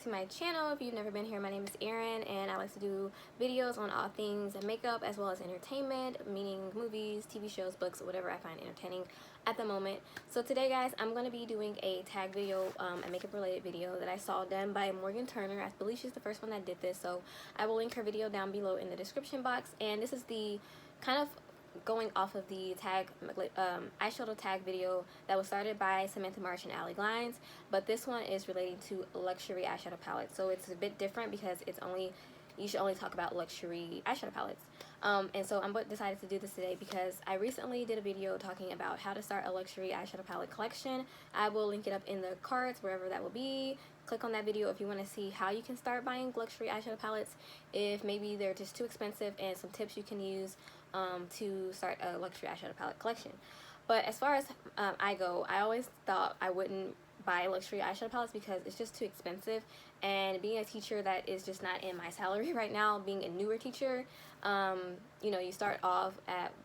to my channel. If you've never been here, my name is Erin, and I like to do videos on all things makeup as well as entertainment, meaning movies, TV shows, books, whatever I find entertaining at the moment. So today, guys, I'm going to be doing a tag video, a makeup related video that I saw done by Morgan Turner. I believe she's the first one that did this, so I will link her video down below in the description box. And this is the kind of going off of the tag eyeshadow tag video that was started by Samantha March and Allie Glines, but this one is relating to luxury eyeshadow palettes, so it's a bit different because you should only talk about luxury eyeshadow palettes. And so I decided to do this today because I recently did a video talking about how to start a luxury eyeshadow palette collection. I will link it up in the cards, wherever that will be. Click on that video if you want to see how you can start buying luxury eyeshadow palettes, if maybe they're just too expensive, and some tips you can use to start a luxury eyeshadow palette collection. But as far as I go, I always thought I wouldn't buy luxury eyeshadow palettes because it's just too expensive, and being a teacher that is just not in my salary right now, being a newer teacher, you know, you start off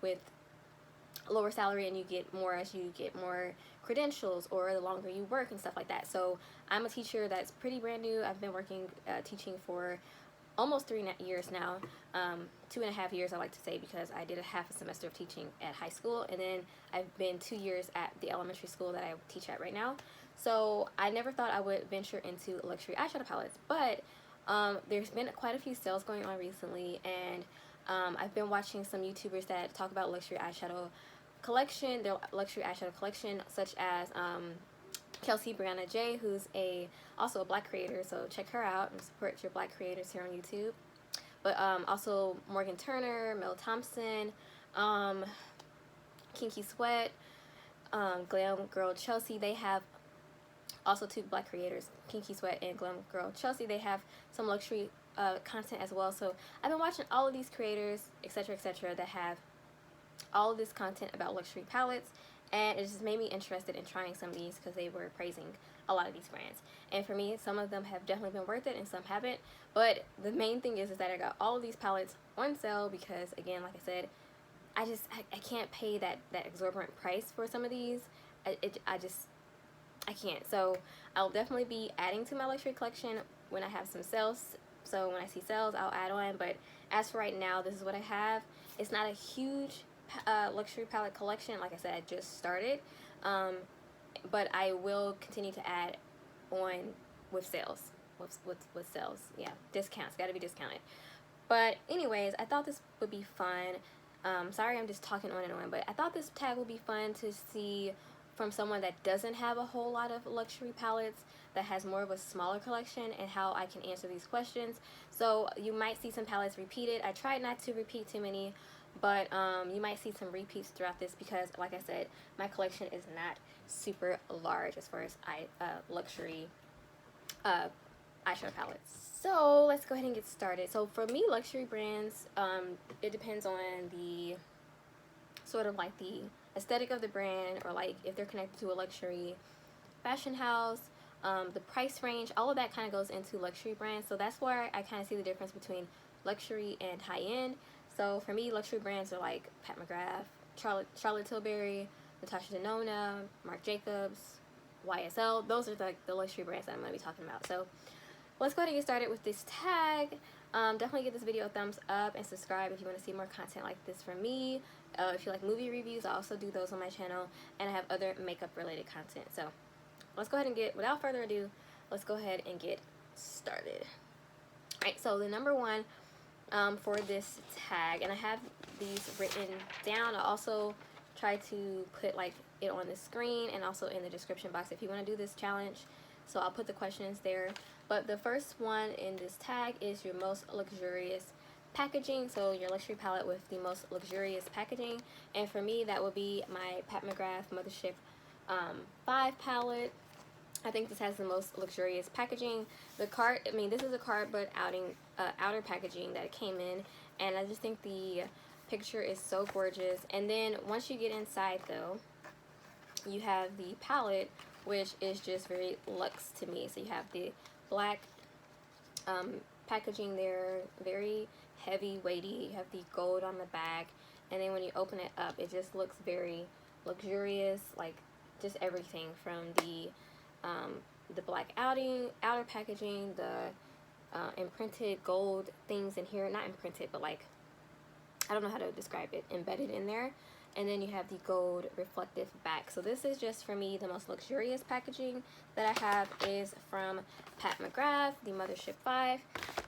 with lower salary and you get more as you get more credentials or the longer you work and stuff like that. So I'm a teacher that's pretty brand new. I've been working teaching for almost 3 years now, 2.5 years I like to say, because I did a half a semester of teaching at high school, and then I've been 2 years at the elementary school that I teach at right now. So I never thought I would venture into luxury eyeshadow palettes, but there's been quite a few sales going on recently, and I've been watching some YouTubers that talk about luxury eyeshadow collection, their luxury eyeshadow collection, such as Kelsey Brianna J, who's also a black creator, so check her out and support your black creators here on YouTube. But also Morgan Turner, Mel Thompson, Kinky Sweat, Glam Girl Chelsea. They have also 2 black creators, Kinky Sweat and Glam Girl Chelsea. They have some luxury content as well. So I've been watching all of these creators, etc., that have all of this content about luxury palettes, and it just made me interested in trying some of these because they were praising a lot of these brands. And for me, some of them have definitely been worth it and some haven't. But the main thing is that I got all of these palettes on sale because, again, like I said, I can't pay that exorbitant price for some of these. I can't. So I'll definitely be adding to my luxury collection when I have some sales. So when I see sales, I'll add on. But as for right now, this is what I have. It's not a huge luxury palette collection. Like I said, I just started, but I will continue to add on with sales, with sales. Yeah, discounts, got to be discounted. But anyways, I thought this would be fun. Sorry, I'm just talking on and on, but I thought this tag would be fun to see from someone that doesn't have a whole lot of luxury palettes, that has more of a smaller collection, and how I can answer these questions. So you might see some palettes repeated. I tried not to repeat too many, but you might see some repeats throughout this because, like I said, my collection is not super large as far as luxury eyeshadow palettes. So let's go ahead and get started. So for me, luxury brands, it depends on the sort of like the aesthetic of the brand, or like if they're connected to a luxury fashion house, the price range, all of that kind of goes into luxury brands. So that's where I kind of see the difference between luxury and high-end. So for me, luxury brands are like Pat McGrath, Charlotte Tilbury, Natasha Denona, Marc Jacobs, YSL. Those are the luxury brands that I'm going to be talking about. So let's go ahead and get started with this tag. Definitely give this video a thumbs up and subscribe if you want to see more content like this from me. If you like movie reviews, I also do those on my channel, and I have other makeup related content. So let's go ahead and without further ado, let's go ahead and get started. Alright, so the number one for this tag, and I have these written down. I also try to put like it on the screen and also in the description box if you want to do this challenge. So I'll put the questions there. But the first one in this tag is your most luxurious packaging. So your luxury palette with the most luxurious packaging. And for me, that would be my Pat McGrath Mothership 5 palette. I think this has the most luxurious packaging. The card, I mean, this is a cardboard outer packaging that it came in, and I just think the picture is so gorgeous. And then once you get inside, though, you have the palette, which is just very luxe to me. So you have the black packaging there, very heavy, weighty. You have the gold on the back, and then when you open it up, it just looks very luxurious, like just everything from the the black outer packaging, the imprinted gold things in here, not imprinted, but like, I don't know how to describe it, embedded in there. And then you have the gold reflective back. So this is just, for me, the most luxurious packaging that I have is from Pat McGrath, the Mothership 5.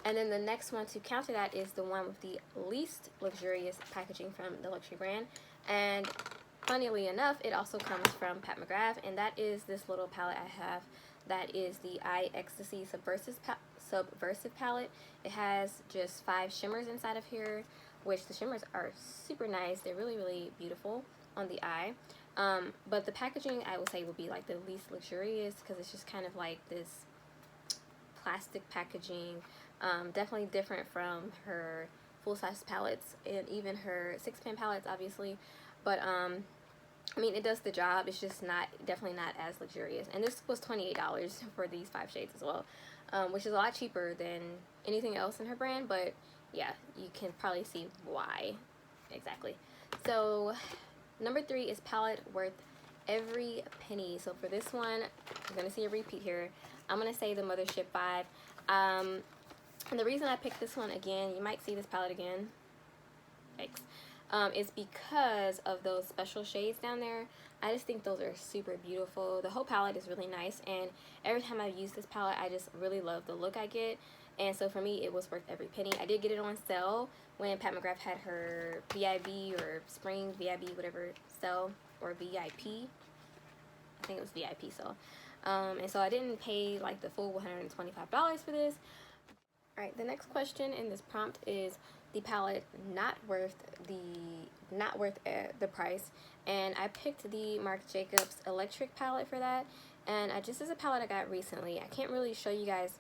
And then the next one to counter that is the one with the least luxurious packaging from the luxury brand. And funnily enough, it also comes from Pat McGrath, and that is this little palette I have. That is the Eye Ecstasy Subversive palette. It has just 5 shimmers inside of here, which the shimmers are super nice. They're really, really beautiful on the eye. But the packaging, I would say, would be like the least luxurious, because it's just kind of like this plastic packaging. Definitely different from her full-size palettes and even her 6-pan palettes, obviously. But I mean, it does the job. It's just definitely not as luxurious. And this was $28 for these 5 shades as well, which is a lot cheaper than anything else in her brand. But yeah, you can probably see why exactly. So number 3 is palette worth every penny. So for this one, you're gonna see a repeat here. I'm gonna say the Mothership 5. And the reason I picked this one again, you might see this palette again, is because of those special shades down there. I just think those are super beautiful. The whole palette is really nice, and every time I use this palette, I just really love the look I get. And so for me, it was worth every penny. I did get it on sale when Pat McGrath had her VIB or Spring VIB, whatever sale, or VIP. I think it was VIP sale. And so I didn't pay like the full $125 for this. Alright, the next question in this prompt is the palette not worth the price, and I picked the Marc Jacobs Electric palette for that. And just as a palette I got recently, I can't really show you guys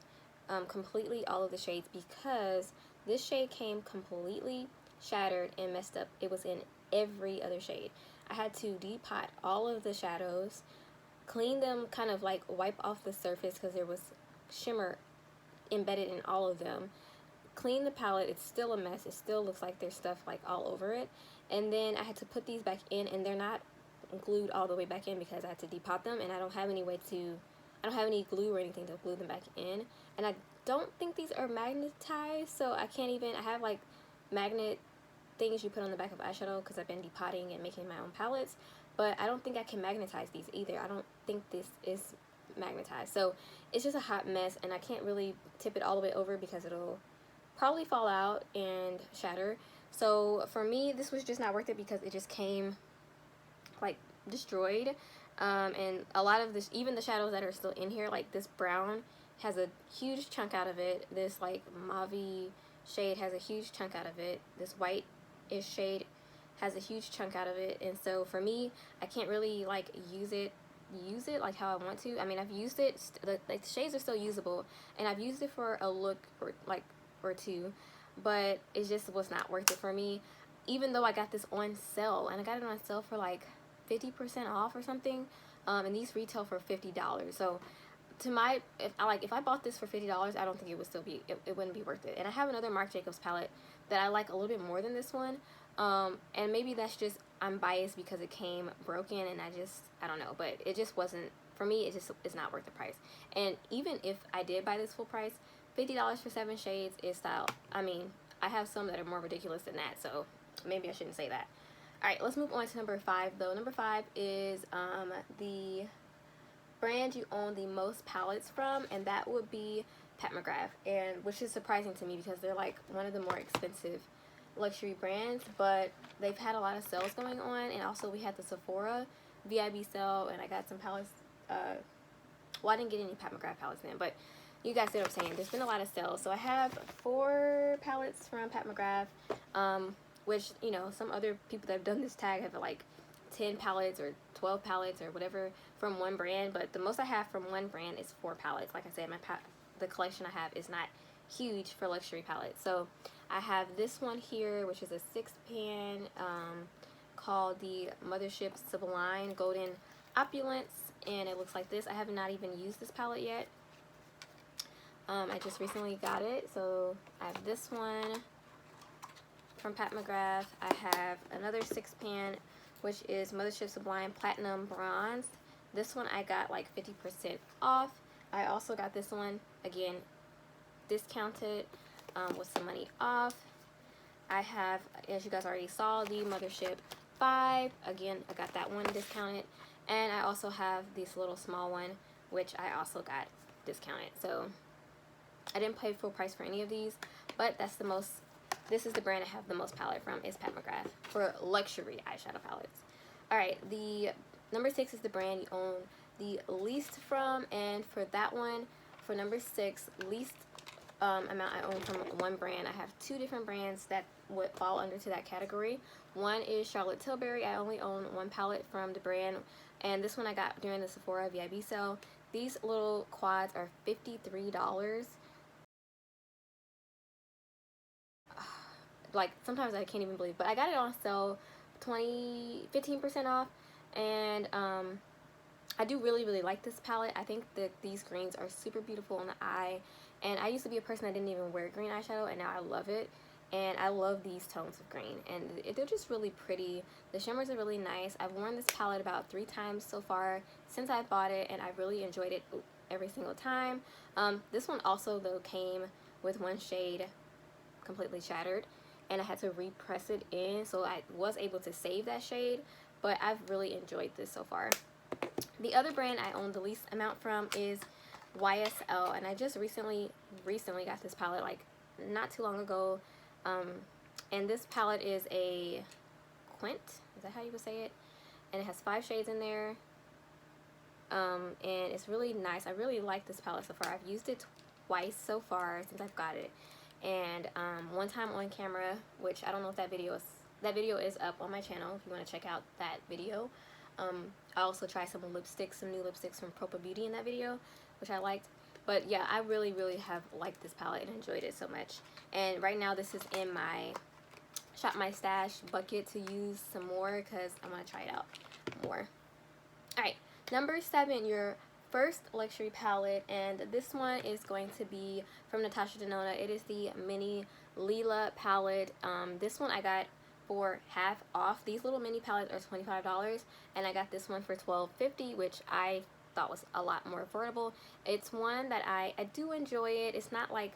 completely all of the shades because this shade came completely shattered and messed up. It was in every other shade. I had to depot all of the shadows, clean them, kind of like wipe off the surface because there was shimmer embedded in all of them, clean the palette. It's still a mess. It still looks like there's stuff like all over it. And then I had to put these back in, and they're not glued all the way back in because I had to depot them, and I don't have any glue or anything to glue them back in. And I don't think these are magnetized, so I have like magnet things you put on the back of eyeshadow because I've been depotting and making my own palettes, but I don't think I can magnetize these either. I don't think this is magnetized, so it's just a hot mess, and I can't really tip it all the way over because it'll probably fall out and shatter. So for me, this was just not worth it because it just came like destroyed. And a lot of this, even the shadows that are still in here, like this brown has a huge chunk out of it. This like mauve shade has a huge chunk out of it. This white-ish shade has a huge chunk out of it. And so for me, I can't really like use it like how I want to. I mean, I've used it, the shades are still usable, and I've used it for a look or two, but it just was not worth it for me. Even though I got this on sale, and I got it on sale for like 50% off or something, and these retail for $50. So if I bought this for $50, I don't think it would it wouldn't be worth it. And I have another Marc Jacobs palette that I like a little bit more than this one, and maybe that's just, I'm biased because it came broken, and I don't know, but it just wasn't, for me, it's not worth the price. And even if I did buy this full price, $50 for 7 shades is style. I mean, I have some that are more ridiculous than that, so maybe I shouldn't say that. Alright, let's move on to number 5 though. Number 5 is the brand you own the most palettes from, and that would be Pat McGrath, and which is surprising to me because they're like one of the more expensive luxury brands, but they've had a lot of sales going on. And also we had the Sephora VIB sale, and I got some palettes. Well, I didn't get any Pat McGrath palettes then, but you guys see what I'm saying. There's been a lot of sales. So I have 4 palettes from Pat McGrath, which, you know, some other people that have done this tag have like 10 palettes or 12 palettes or whatever from one brand, but the most I have from one brand is 4 palettes. Like I said, the collection I have is not huge for luxury palettes. So I have this one here, which is a 6-pan, called the Mothership Sublime Golden Opulence, and it looks like this. I have not even used this palette yet. I just recently got it. So I have this one from Pat McGrath. I have another 6-pan, which is Mothership Sublime Platinum Bronze. This one I got like 50% off. I also got this one, again, discounted with some money off. I have, as you guys already saw, the Mothership 5. Again, I got that one discounted. And I also have this little small one, which I also got discounted. So I didn't pay full price for any of these, but that's the most, this is the brand I have the most palette from, is Pat McGrath, for luxury eyeshadow palettes. Alright, the number 6 is the brand you own the least from, and for that one, for number 6, least amount I own from one brand. I have 2 different brands that would fall under to that category. One is Charlotte Tilbury. I only own 1 palette from the brand, and this one I got during the Sephora VIB sale. These little quads are $53. Like, sometimes I can't even believe, but I got it on sale 15% off, and I do really like this palette. I think that these greens are super beautiful on the eye, and I used to be a person that didn't even wear green eyeshadow, and now I love it. And I love these tones of green, and they're just really pretty. The shimmers are really nice. I've worn this palette about 3 times so far since I bought it, and I really enjoyed it every single time. This one also, though, came with one shade completely shattered, and I had to repress it in, so I was able to save that shade, but I've really enjoyed this so far. The other brand I own the least amount from is YSL, and I just recently got this palette, like not too long ago. And this palette is a Quint, is that how you would say it? And it has 5 shades in there, and it's really nice. I really like this palette so far. I've used it twice so far since I've got it, and one time on camera, which I don't know if that video is up on my channel if you want to check out that video. I also tried some lipsticks, some new lipsticks from Propa Beauty in that video, which I liked. But yeah, I really have liked this palette and enjoyed it so much. And right now this is in my Shop My Stash bucket to use some more, because I want to try it out more. Alright, number 7, your first luxury palette, and this one is going to be from Natasha Denona. It is the Mini Lila palette. This one I got for half off. These little mini palettes are $25, and I got this one for $12.50, which I thought was a lot more affordable. It's one that I do enjoy it. It's not like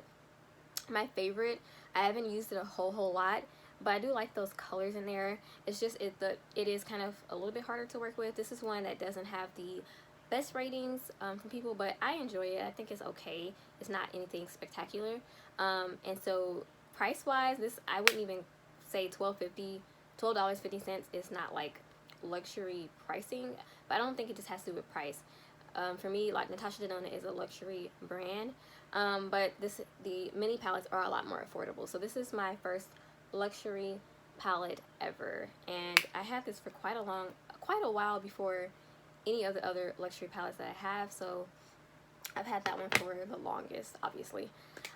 my favorite. I haven't used it a whole lot, but I do like those colors in there. It's just it is kind of a little bit harder to work with. This is one that doesn't have the best ratings from people, but I enjoy it. I think it's okay. It's not anything spectacular. And so price wise, this, I wouldn't even say $12.50 is not like luxury pricing, but I don't think it just has to do with price. For me, like, Natasha Denona is a luxury brand, but the mini palettes are a lot more affordable. So this is my first luxury palette ever, and I had this for quite a while before any of the other luxury palettes that I have, so I've had that one for the longest, obviously.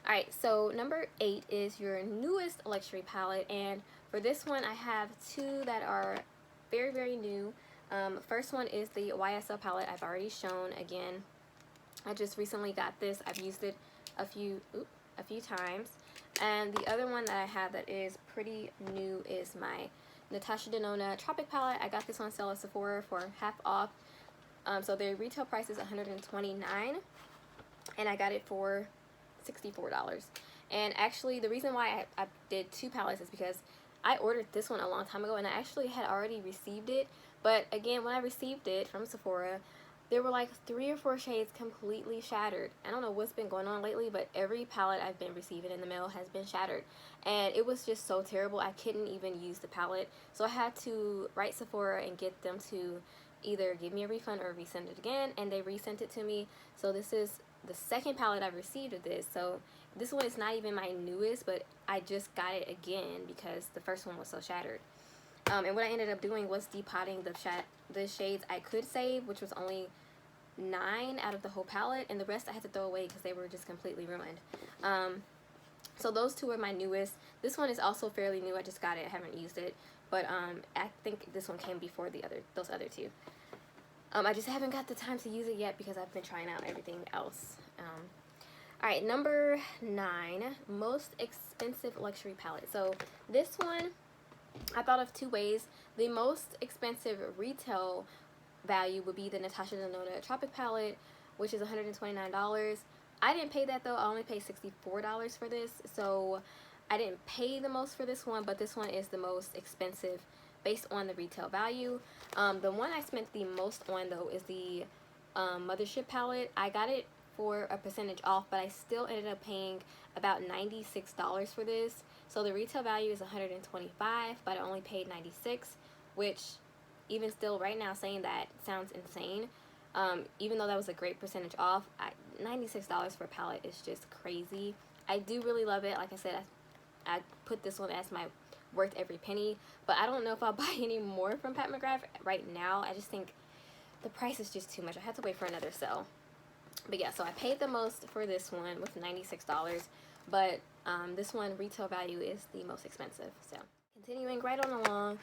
Alright, so number 8 is your newest luxury palette, and for this one I have 2 that are very new. First one is the YSL palette. I've already shown. Again, I just recently got this. I've used it a few times. And the other one that I have that is pretty new is my Natasha Denona Tropic palette. I got this on sale at Sephora for half off. So the retail price is $129, and I got it for $64. And actually, the reason why I did 2 palettes is because I ordered this one a long time ago, and I actually had already received it. But again, when I received it from Sephora, there were like 3 or 4 shades completely shattered. I don't know what's been going on lately, but every palette I've been receiving in the mail has been shattered. And it was just so terrible. I couldn't even use the palette. So I had to write Sephora and get them to either give me a refund or resend it again, and they resent it to me. So this is the second palette I've received of this. So this one is not even my newest, but I just got it again because the first one was so shattered. And what I ended up doing was depotting the shades I could save, which was only 9 out of the whole palette, and the rest I had to throw away because they were just completely ruined. So those 2 are my newest. This one is also fairly new. I just got it. I haven't used it, but I think this one came before those other 2. I just haven't got the time to use it yet because I've been trying out everything else. Alright, number 9, most expensive luxury palette. So this one, I thought of 2 ways. The most expensive retail value would be the Natasha Denona Tropic palette. which is $129. I didn't pay that though. I only paid $64 for this, so I didn't pay the most for this one, but this one is the most expensive based on the retail value. The one I spent the most on though is the Mothership palette. I got it for a percentage off, but I still ended up paying about $96 for this. So the retail value is $125, but I only paid $96, which even still right now saying that sounds insane. Even though that was a great percentage off, $96 for a palette is just crazy. I do really love it. Like I said, I put this one as my worth every penny, but I don't know if I'll buy any more from Pat McGrath right now. I just think the price is just too much. I have to wait for another sale. But yeah, so I paid the most for this one with $96, but this one retail value is the most expensive. So continuing right on along,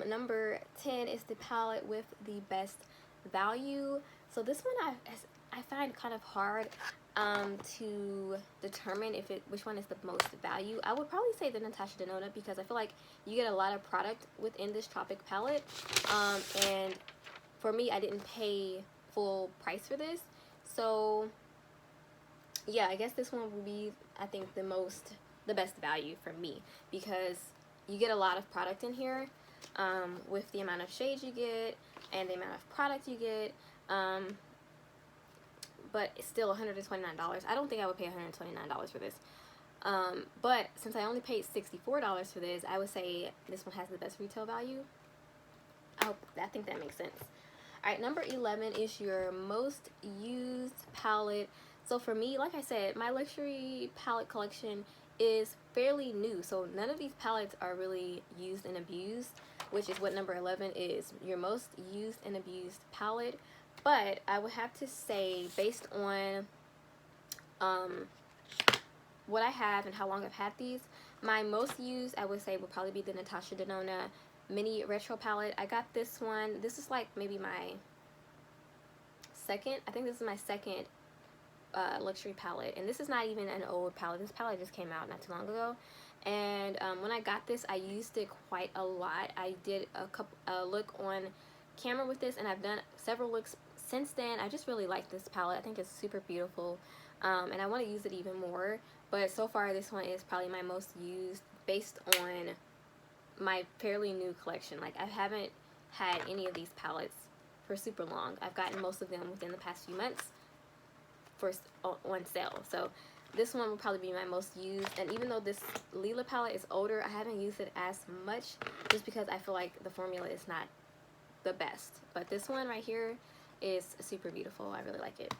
number 10 is the palette with the best value. So this one I find kind of hard to determine which one is the most value. I would probably say the Natasha Denona, because I feel like you get a lot of product within this Tropic palette, and for me, I didn't pay full price for this. So yeah, I guess this one will be, I think, the best value for me, because you get a lot of product in here with the amount of shades you get and the amount of product you get, but it's still $129. I don't think I would pay $129 for this, but since I only paid $64 for this, I would say this one has the best retail value. I think that makes sense. Alright, number 11 is your most used palette. So for me, like I said, my luxury palette collection is fairly new. So none of these palettes are really used and abused, which is what number 11 is, your most used and abused palette. But I would have to say, based on what I have and how long I've had these, my most used, I would say, would probably be the Natasha Denona Mini Retro palette. I got this one. This is like maybe my second. I think this is my second luxury palette, and this is not even an old palette. This palette just came out not too long ago, and when I got this, I used it quite a lot. I did a look on camera with this, and I've done several looks since then. I just really like this palette. I think it's super beautiful, and I want to use it even more, but so far this one is probably my most used based on my fairly new collection. Like, I haven't had any of these palettes for super long. I've gotten most of them within the past few months on sale. So this one will probably be my most used, and even though this Lila palette is older, I haven't used it as much just because I feel like the formula is not the best. But this one right here is super beautiful. I really like it.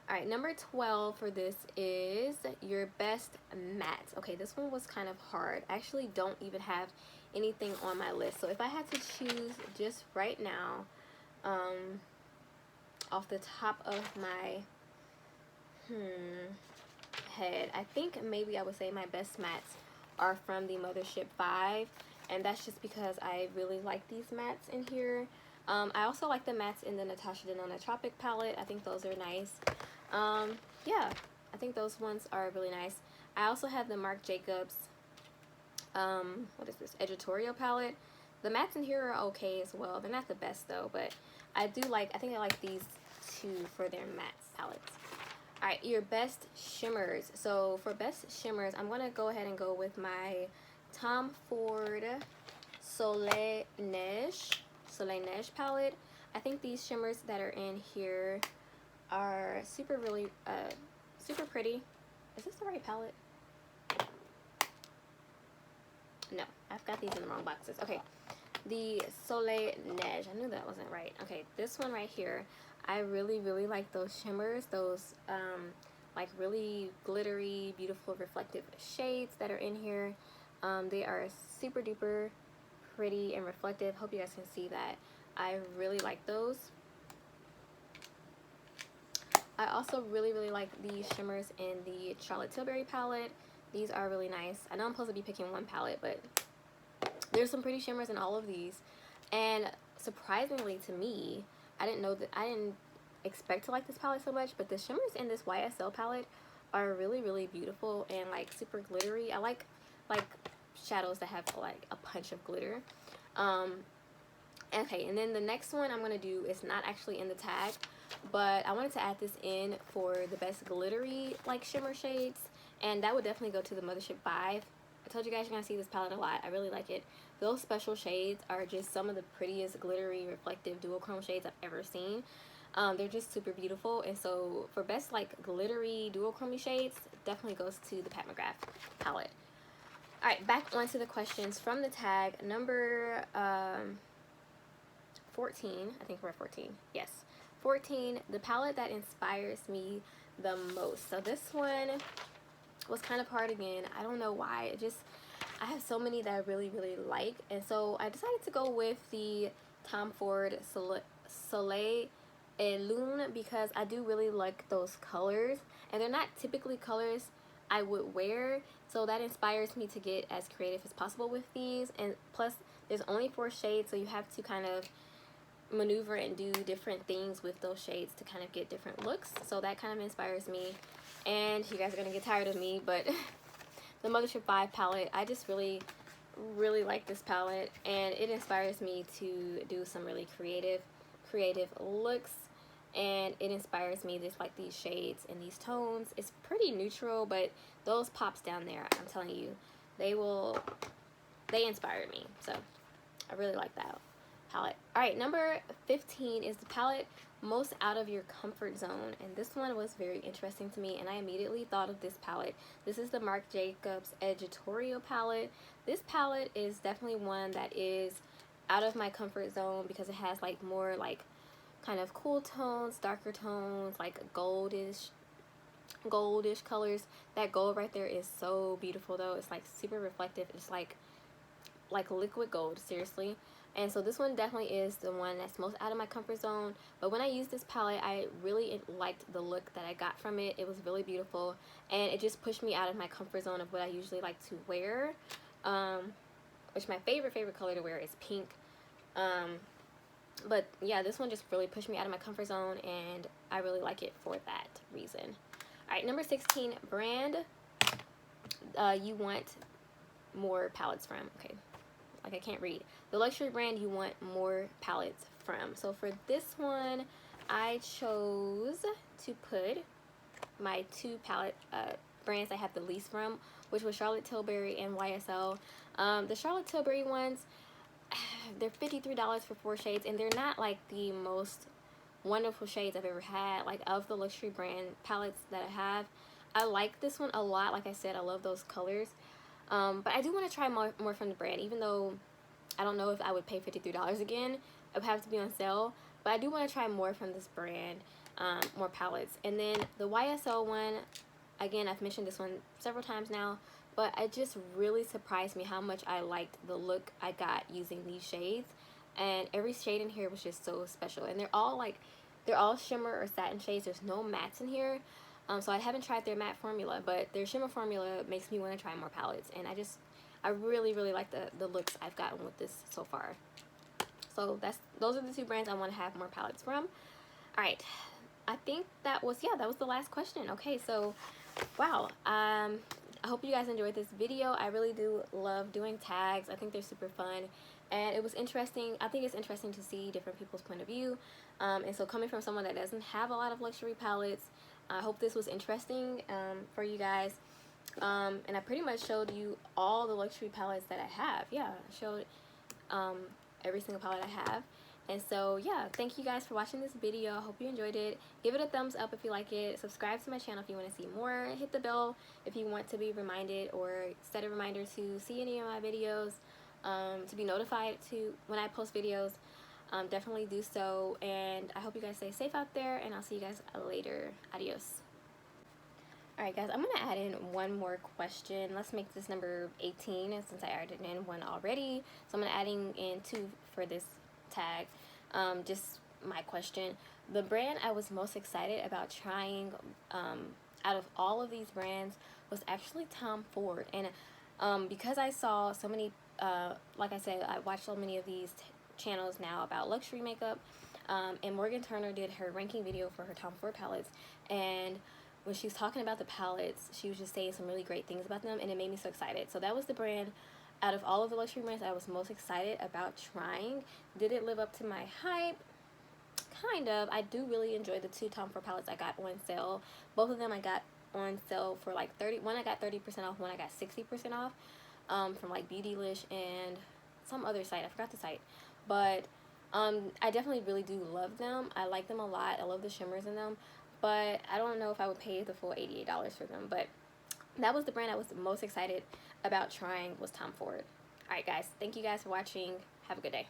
Alright, number 12 for this is your best mattes. Okay, this one was kind of hard. I actually don't even have anything on my list. So if I had to choose just right now, off the top of my head, I think maybe I would say my best mattes are from the Mothership 5, and that's just because I really like these mattes in here. I also like the mattes in the Natasha Denona Tropic palette. I think those are nice. Yeah, I think those ones are really nice. I also have the Marc Jacobs what is this, editorial palette. The mattes in here are okay as well. They're not the best though, but I think I like these two for their matte palettes. Alright, your best shimmers. So for best shimmers, I'm going to go ahead and go with my Tom Ford Soleil Neige palette. I think these shimmers that are in here are super pretty. Is this the right palette? No, I've got these in the wrong boxes. Okay, the Soleil Neige. I knew that wasn't right. Okay, this one right here. I really like those shimmers. Those like really glittery, beautiful, reflective shades that are in here. They are super duper pretty and reflective. Hope you guys can see that. I really like those. I also really like the shimmers in the Charlotte Tilbury palette. These are really nice. I know I'm supposed to be picking one palette, but there's some pretty shimmers in all of these. And surprisingly to me, I didn't expect to like this palette so much, but the shimmers in this YSL palette are really beautiful and like super glittery. I like shadows that have like a punch of glitter. Okay, and then the next one I'm gonna do is not actually in the tag, but I wanted to add this in for the best glittery like shimmer shades, and that would definitely go to the Mothership 5. I told you guys you're gonna see this palette a lot. I really like it. Those special shades are just some of the prettiest glittery reflective duochrome shades I've ever seen. They're just super beautiful, and so for best like glittery duochrome shades, definitely goes to the Pat McGrath palette. Alright, back onto the questions from the tag. Number 14, I think we're at 14, yes. 14, the palette that inspires me the most. So this one was kind of hard again. I don't know why. I have so many that I really, really like. And so I decided to go with the Tom Ford Soleil et Lune because I do really like those colors. And they're not typically colors I would wear. So that inspires me to get as creative as possible with these. And plus, there's only 4 shades, so you have to kind of maneuver and do different things with those shades to kind of get different looks. So that kind of inspires me. And you guys are going to get tired of me, but the Mothership 5 palette, I just really like this palette, and it inspires me to do some really creative looks, and it inspires me just like these shades and these tones. It's pretty neutral, but those pops down there, I'm telling you, they inspired me. So I really like that palette. Alright, number 15 is the palette most out of your comfort zone, and this one was very interesting to me, and I immediately thought of this palette. This is the Marc Jacobs Editorial palette. This palette is definitely one that is out of my comfort zone because it has like more like kind of cool tones, darker tones, like goldish colors. That gold right there is so beautiful though. It's like super reflective. It's like liquid gold, seriously. And so this one definitely is the one that's most out of my comfort zone. But when I used this palette, I really liked the look that I got from it. It was really beautiful, and it just pushed me out of my comfort zone of what I usually like to wear. Which my favorite color to wear is pink. But yeah, this one just really pushed me out of my comfort zone, and I really like it for that reason. Alright, number 16, brand you want more palettes from. Okay, like I can't read. The luxury brand you want more palettes from. So for this one, I chose to put my 2 palette brands I have the least from, which was Charlotte Tilbury and YSL. The Charlotte Tilbury ones, they're $53 for 4 shades, and they're not like the most wonderful shades I've ever had. Like, of the luxury brand palettes that I have, I like this one a lot. Like I said, I love those colors. But I do want to try more from the brand, even though I don't know if I would pay $53 again. It would have to be on sale. But I do want to try more from this brand, more palettes. And then the YSL one, again, I've mentioned this one several times now, but it just really surprised me how much I liked the look I got using these shades. And every shade in here was just so special. And they're all shimmer or satin shades. There's no mattes in here. So I haven't tried their matte formula, but their shimmer formula makes me want to try more palettes. And I really like the looks I've gotten with this so far. So those are the 2 brands I want to have more palettes from. Alright, I think that was the last question. Okay, so wow, I hope you guys enjoyed this video. I really do love doing tags. I think they're super fun, and it was interesting. I think it's interesting to see different people's point of view, and so coming from someone that doesn't have a lot of luxury palettes, I hope this was interesting for you guys. And I pretty much showed you all the luxury palettes that I have. Yeah, I showed every single palette I have. And so yeah, thank you guys for watching this video. I hope you enjoyed it. Give it a thumbs up if you like it. Subscribe to my channel if you want to see more. Hit the bell if you want to be reminded, or set a reminder to see any of my videos, to be notified to when I post videos. Definitely do so, and I hope you guys stay safe out there, and I'll see you guys later. Adios. Alright guys, I'm going to add in one more question. Let's make this number 18, since I added in one already. So I'm going to adding in 2 for this tag. Just my question. The brand I was most excited about trying out of all of these brands was actually Tom Ford. And because I saw so many, like I said, I watched so many of these channels now about luxury makeup, and Morgan Turner did her ranking video for her Tom Ford palettes, and when she was talking about the palettes, she was just saying some really great things about them, and it made me so excited. So that was the brand out of all of the luxury brands I was most excited about trying. Did it live up to my hype? kind of. I do really enjoy the two Tom Ford palettes I got on sale. Both of them I got on sale for like 30. One I got 30% off, one I got 60% off, from like Beautylish and some other site. I forgot the site, but I definitely really do love them. I like them a lot. I love the shimmers in them, but I don't know if I would pay the full $88 for them. But that was the brand I was the most excited about trying, was Tom Ford. Alright guys, thank you guys for watching. Have a good day.